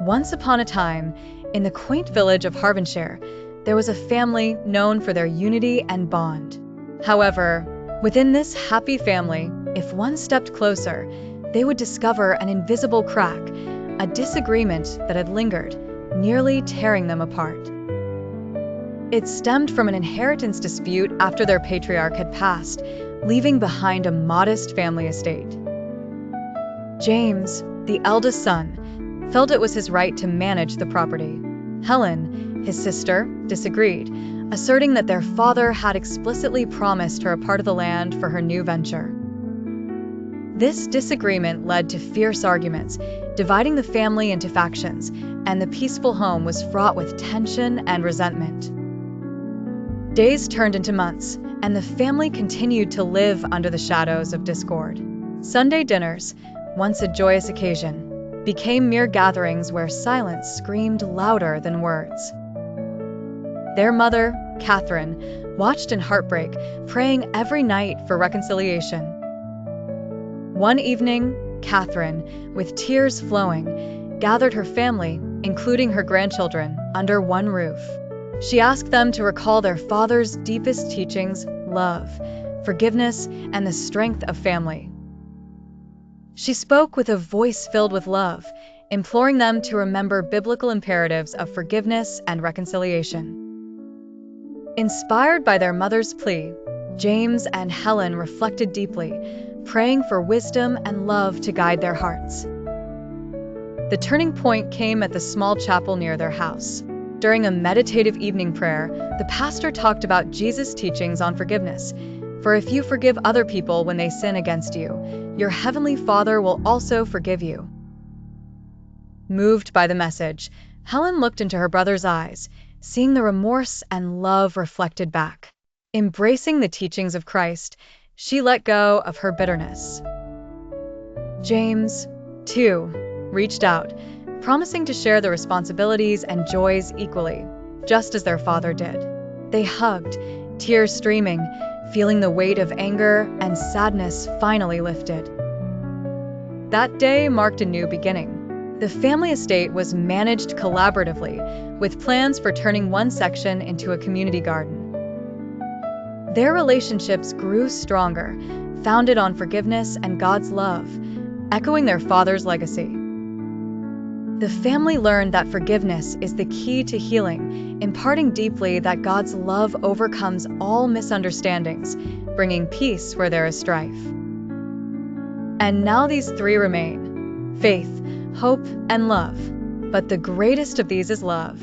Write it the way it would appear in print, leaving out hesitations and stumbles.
Once upon a time, in the quaint village of Harvenshire, there was a family known for their unity and bond. However, within this happy family, if one stepped closer, they would discover an invisible crack, a disagreement that had lingered, nearly tearing them apart. It stemmed from an inheritance dispute after their patriarch had passed, leaving behind a modest family estate. James, the eldest son, felt it was his right to manage the property. Helen, his sister, disagreed, asserting that their father had explicitly promised her a part of the land for her new venture. This disagreement led to fierce arguments, dividing the family into factions, and the peaceful home was fraught with tension and resentment. Days turned into months, and the family continued to live under the shadows of discord. Sunday dinners, once a joyous occasion, became mere gatherings where silence screamed louder than words. Their mother, Catherine, watched in heartbreak, praying every night for reconciliation. One evening, Catherine, with tears flowing, gathered her family, including her grandchildren, under one roof. She asked them to recall their father's deepest teachings: love, forgiveness, and the strength of family. She spoke with a voice filled with love, imploring them to remember biblical imperatives of forgiveness and reconciliation. Inspired by their mother's plea, James and Helen reflected deeply, praying for wisdom and love to guide their hearts. The turning point came at the small chapel near their house. During a meditative evening prayer, the pastor talked about Jesus' teachings on forgiveness. For if you forgive other people when they sin against you, your heavenly Father will also forgive you. Moved by the message, Helen looked into her brother's eyes, seeing the remorse and love reflected back. Embracing the teachings of Christ, she let go of her bitterness. James, too, reached out, promising to share the responsibilities and joys equally, just as their father did. They hugged, tears streaming, feeling the weight of anger and sadness finally lifted. That day marked a new beginning. The family estate was managed collaboratively, with plans for turning one section into a community garden. Their relationships grew stronger, founded on forgiveness and God's love, echoing their father's legacy. The family learned that forgiveness is the key to healing, imparting deeply that God's love overcomes all misunderstandings, bringing peace where there is strife. And now these three remain: faith, hope, and love. But the greatest of these is love.